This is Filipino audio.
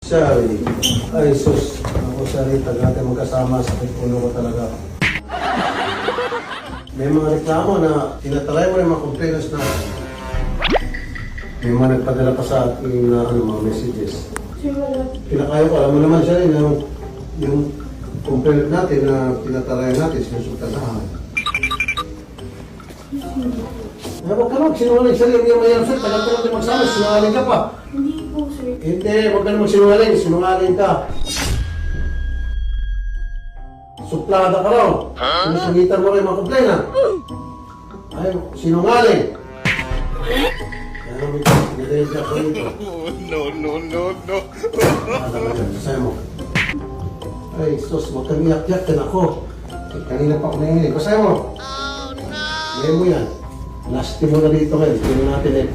Sorry. Ay, sus. Ako, sorry. Tagal natin magkasama. Sakit ulo ko talaga. May mga reklamo na tinatry mo yung mga complainants na may mga nagpadala pa sa ating mga messages. Pinakayo ko, alam mo naman siya rin yung complaint natin na tinatry natin, sinusultanahan. Huwag ka magsinungaling sa'yo, hindi yung mayroon sa'yo, tagal ka natin magsama, sinungaling ka pa. Hindi po, sir. Hindi, huwag ka na magsinungaling, sinungaling ka. Suplada ka raw. Sinusugitan mo rin mga complainant. Ay, sinungaling. Kaya may pinagayos ako rito. No. Alam mo yan, sasaya mo. Ay, sus, huwag kang iyak-iyak ka na ako. Kanina pa ako nangyayari. Basaya mo. Ngayon mo yan. Lasti mo na dito ngayon. Tingnan natin eh.